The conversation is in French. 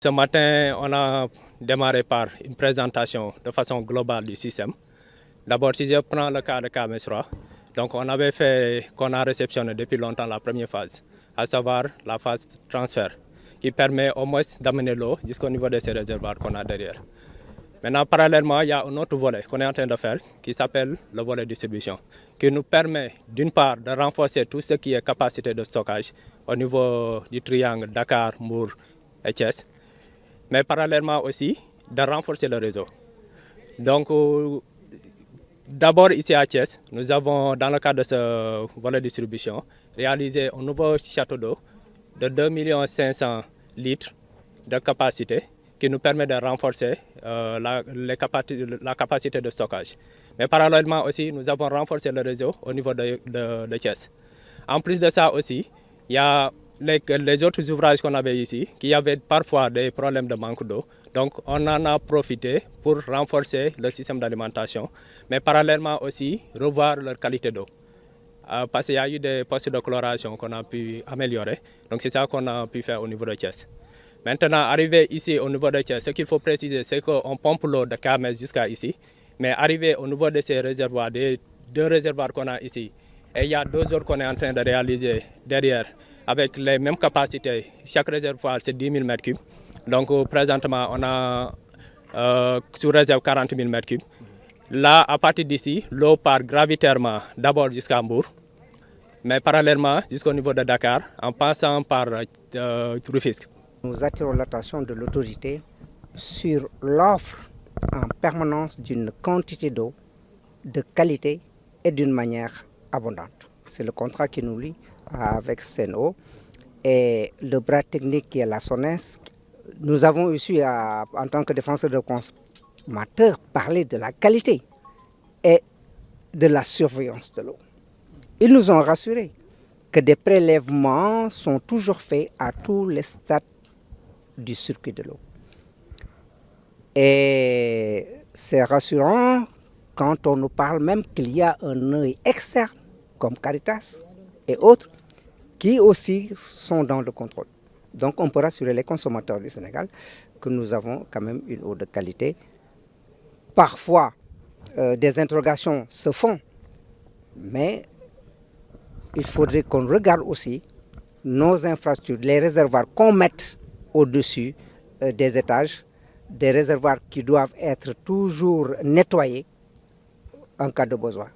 Ce matin, on a démarré par une présentation de façon globale du système. D'abord, si je prends le cas de KMS3, donc on avait fait, qu'on a réceptionné depuis longtemps la première phase, à savoir la phase transfert, qui permet au moins d'amener l'eau jusqu'au niveau de ces réservoirs qu'on a derrière. Maintenant, parallèlement, il y a un autre volet qu'on est en train de faire qui s'appelle le volet distribution, qui nous permet d'une part de renforcer tout ce qui est capacité de stockage au niveau du triangle Dakar, Mbour et Thiès, mais parallèlement aussi de renforcer le réseau. Donc, d'abord ici à Thiès, nous avons, dans le cadre de ce volet distribution, réalisé un nouveau château d'eau de 2,5 millions de litres de capacité qui nous permet de renforcer la capacité de stockage. Mais parallèlement aussi, nous avons renforcé le réseau au niveau de Thiès. En plus de ça aussi, il y a les autres ouvrages qu'on avait ici, qui avaient parfois des problèmes de manque d'eau. Donc on en a profité pour renforcer le système d'alimentation, mais parallèlement aussi revoir leur qualité d'eau. Parce qu'il y a eu des postes de chloration qu'on a pu améliorer. Donc c'est ça qu'on a pu faire au niveau de Thiès. Maintenant, arrivé ici au niveau de Thiès, ce qu'il faut préciser, c'est qu'on pompe l'eau de KMS jusqu'à ici. Mais arrivé au niveau de ces réservoirs, des deux réservoirs qu'on a ici, et il y a deux autres qu'on est en train de réaliser derrière, avec les mêmes capacités. Chaque réservoir, c'est 10 000 m3. Donc présentement, on a sous réserve 40 000 m3. Là, à partir d'ici, l'eau part gravitairement d'abord jusqu'à Mbour, mais parallèlement jusqu'au niveau de Dakar, en passant par Rufisque. Nous attirons l'attention de l'autorité sur l'offre en permanence d'une quantité d'eau de qualité et d'une manière abondante. C'est le contrat qui nous lie avec Sen'Eau et le bras technique qui est la SONES. Nous avons aussi, en tant que défenseurs de consommateurs, parlé de la qualité et de la surveillance de l'eau. Ils nous ont rassurés que des prélèvements sont toujours faits à tous les stades du circuit de l'eau. Et c'est rassurant quand on nous parle même qu'il y a un œil externe, comme Caritas et autres, qui aussi sont dans le contrôle. Donc on peut rassurer les consommateurs du Sénégal que nous avons quand même une eau de qualité. Parfois, des interrogations se font, mais il faudrait qu'on regarde aussi nos infrastructures, les réservoirs qu'on mette au-dessus des étages, des réservoirs qui doivent être toujours nettoyés en cas de besoin.